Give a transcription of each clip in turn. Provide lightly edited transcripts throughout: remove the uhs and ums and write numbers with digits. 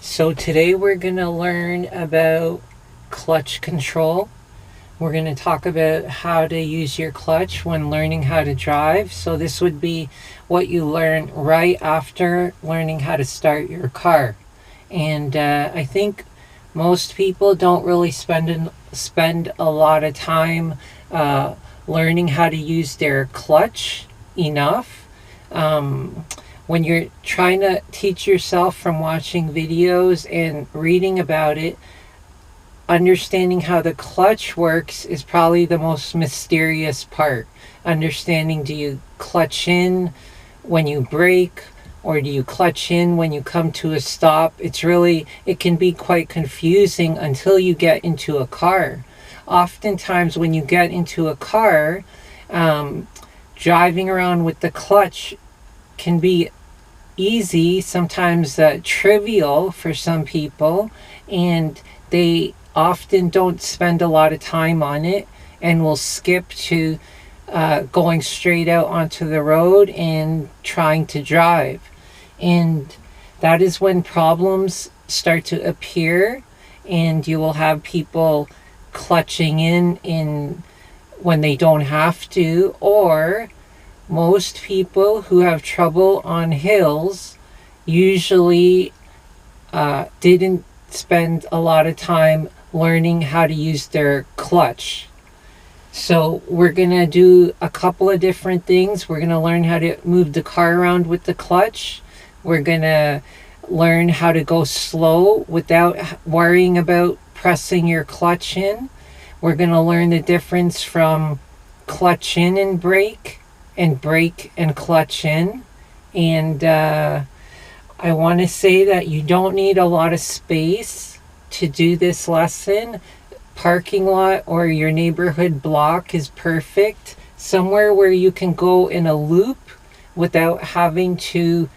So today we're going to learn about clutch control. We're going to talk about how to use your clutch when learning how to drive. So this would be what you learn right after learning how to start your car. And I think most people don't really spend a lot of time learning how to use their clutch enough. When you're trying to teach yourself from watching videos and reading about it, understanding how the clutch works is probably the most mysterious part. Understanding, do you clutch in when you brake, or do you clutch in when you come to a stop? It can be quite confusing until you get into a car. Oftentimes when you get into a car, driving around with the clutch can be easy, sometimes trivial for some people, and they often don't spend a lot of time on it and will skip to going straight out onto the road and trying to drive. And that is when problems start to appear, and you will have people clutching in when they don't have to, or most people who have trouble on hills usually didn't spend a lot of time learning how to use their clutch. So we're going to do a couple of different things. We're going to learn how to move the car around with the clutch. We're going to learn how to go slow without worrying about pressing your clutch in. We're going to learn the difference from clutch in and brake and clutch in. And I want to say that you don't need a lot of space to do this lesson. Parking lot or your neighborhood block is perfect. Somewhere where you can go in a loop without having to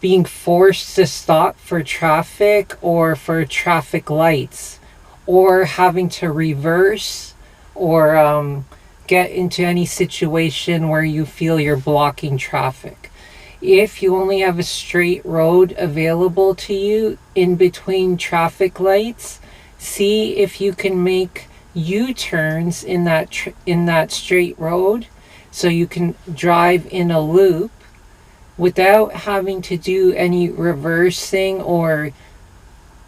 being forced to stop for traffic or for traffic lights, or having to reverse, or get into any situation where you feel you're blocking traffic. If you only have a straight road available to you in between traffic lights, see if you can make U-turns in that straight road, so you can drive in a loop without having to do any reversing or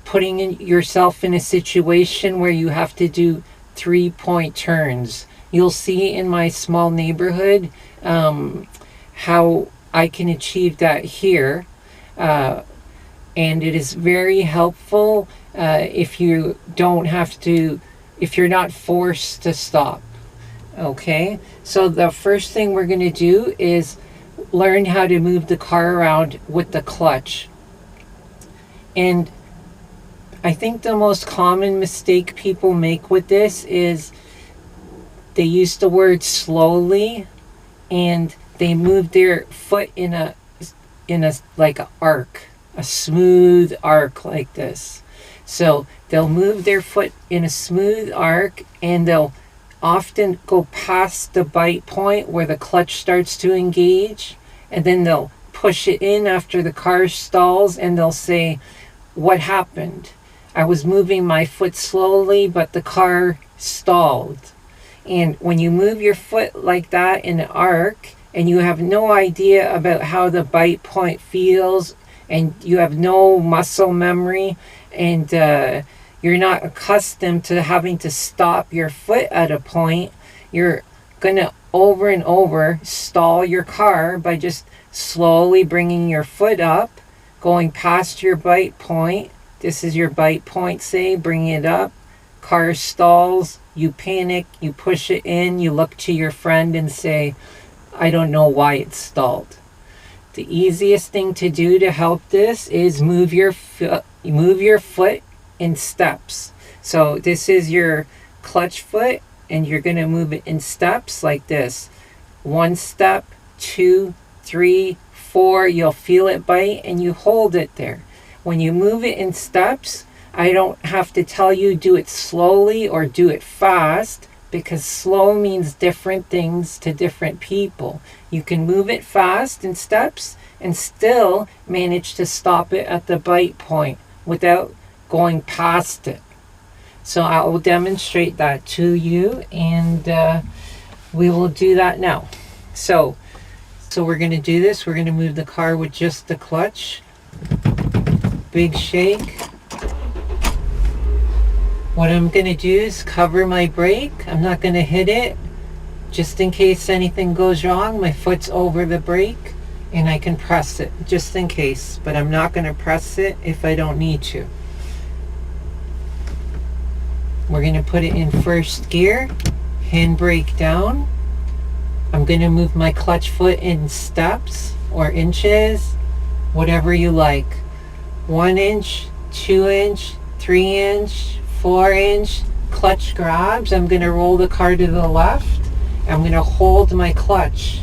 putting yourself in a situation where you have to do 3-point turns. You'll see in my small neighborhood how I can achieve that here. And it is very helpful if you don't have to, if you're not forced to stop. Okay, so the first thing we're going to do is learn how to move the car around with the clutch. And I think the most common mistake people make with this is they use the word slowly, and they move their foot in a like an arc, a smooth arc like this. So they'll move their foot in a smooth arc, and they'll often go past the bite point where the clutch starts to engage, and then they'll push it in after the car stalls, and they'll say, "What happened? I was moving my foot slowly, but the car stalled." And when you move your foot like that in an arc, and you have no idea about how the bite point feels, and you have no muscle memory, and you're not accustomed to having to stop your foot at a point, you're going to over and over stall your car by just slowly bringing your foot up, going past your bite point. This is your bite point, say, bring it up. Car stalls, you panic, you push it in, you look to your friend and say, "I don't know why it stalled." The easiest thing to do to help this is move your foot in steps. So this is your clutch foot, and you're going to move it in steps like this. 1 step, 2, 3, 4, you'll feel it bite, and you hold it there. When you move it in steps, I don't have to tell you do it slowly or do it fast. because slow means different things to different people. You can move it fast in steps and still manage to stop it at the bite point without going past it. So I will demonstrate that to you, and we will do that now. So we're going to do this. We're going to move the car with just the clutch. Big shake. What I'm going to do is cover my brake. I'm not going to hit it. Just in case anything goes wrong, my foot's over the brake and I can press it just in case. But I'm not going to press it if I don't need to. We're going to put it in first gear. Handbrake down. I'm going to move my clutch foot in steps or inches, whatever you like. 1 inch, 2 inch, 3 inch, 4 inch clutch grabs. I'm going to roll the car to the left. I'm going to hold my clutch.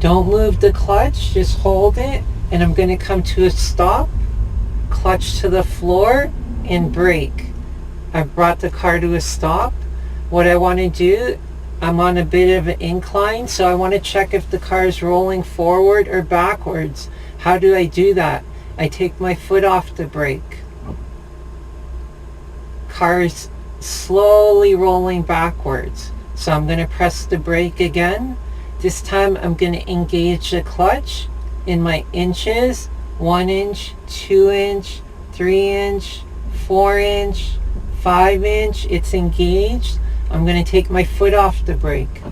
Don't move the clutch, just hold it. And I'm going to come to a stop, clutch to the floor, and brake. I've brought the car to a stop. What I want to do, I'm on a bit of an incline, so I want to check if the car is rolling forward or backwards. How do I do that? I take my foot off the brake. Car is slowly rolling backwards. So I'm going to press the brake again. This time I'm going to engage the clutch in my inches. 1 inch, 2 inch, 3 inch, 4 inch, 5 inch. It's engaged. I'm going to take my foot off the brake.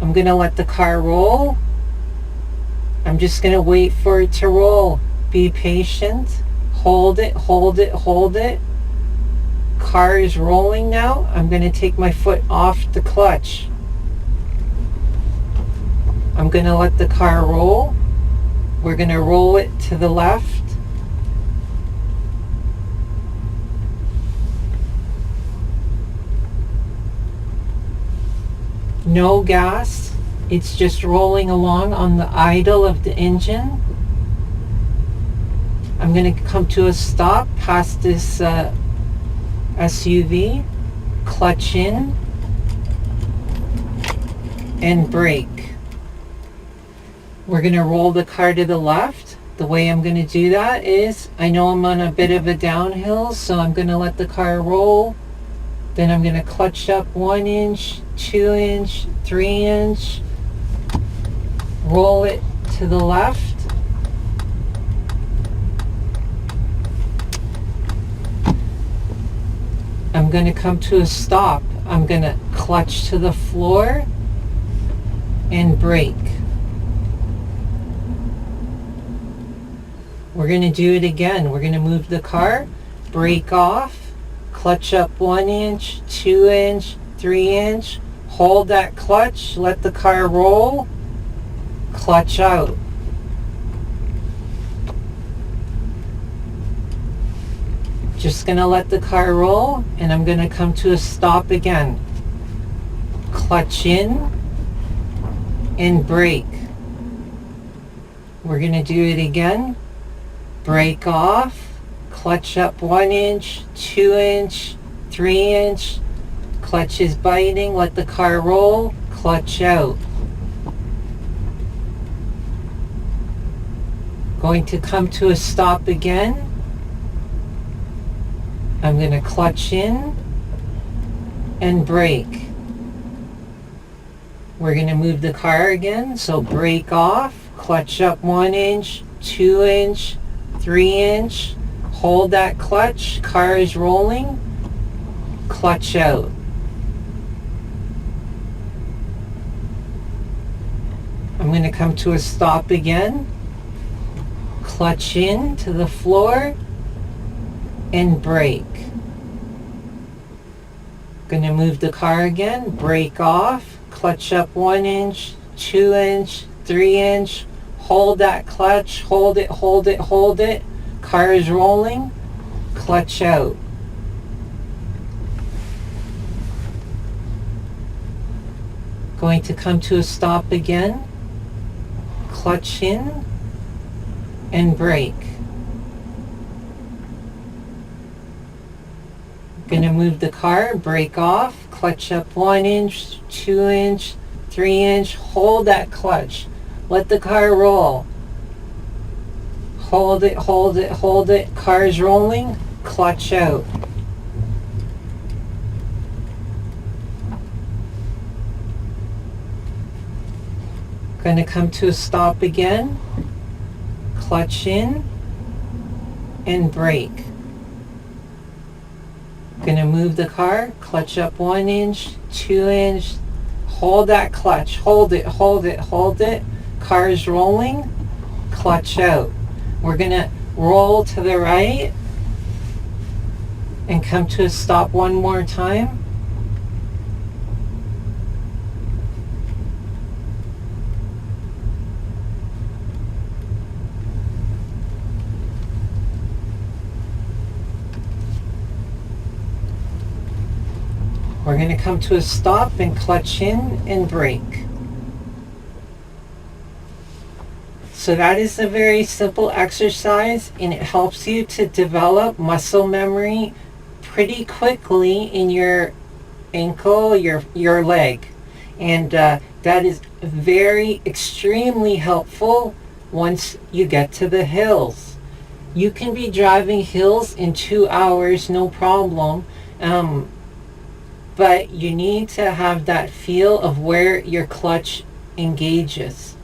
I'm going to let the car roll. I'm just going to wait for it to roll. Be patient. Hold it, hold it, hold it. Car is rolling now. I'm going to take my foot off the clutch. I'm going to let the car roll. We're going to roll it to the left. No gas. It's just rolling along on the idle of the engine. I'm going to come to a stop past this SUV, clutch in, and brake. We're going to roll the car to the left. The way I'm going to do that is, I know I'm on a bit of a downhill, so I'm going to let the car roll. Then I'm going to clutch up 1 inch, 2 inch, 3 inch, roll it to the left. I'm going to come to a stop. I'm going to clutch to the floor and brake. We're going to do it again. We're going to move the car, brake off, clutch up 1 inch, 2 inch, 3 inch, hold that clutch, let the car roll, clutch out. Just going to let the car roll, and I'm going to come to a stop again. Clutch in and brake. We're going to do it again. Brake off, clutch up 1 inch, 2 inch, 3 inch, clutch is biting, let the car roll, clutch out. Going to come to a stop again. I'm going to clutch in and brake. We're going to move the car again, so brake off, clutch up 1 inch, 2 inch, 3 inch, hold that clutch, car is rolling, clutch out. I'm going to come to a stop again, clutch in to the floor, and brake. Going to move the car again, brake off, clutch up 1 inch, 2 inch, 3 inch, hold that clutch, hold it, hold it, hold it, car is rolling, clutch out. Going to come to a stop again, clutch in and brake. Gonna move the car, brake off, clutch up 1 inch, 2 inch, 3 inch, hold that clutch. Let the car roll. Hold it, hold it, hold it. Car's rolling, clutch out. Gonna come to a stop again, clutch in, and brake. Gonna move the car, clutch up 1 inch, 2 inch, hold that clutch, hold it, hold it, hold it. Car's rolling, clutch out. We're gonna roll to the right and come to a stop one more time. We're going to come to a stop and clutch in and brake. So that is a very simple exercise, and it helps you to develop muscle memory pretty quickly in your ankle, your leg. And that is very extremely helpful once you get to the hills. You can be driving hills in 2 hours, no problem. But you need to have that feel of where your clutch engages.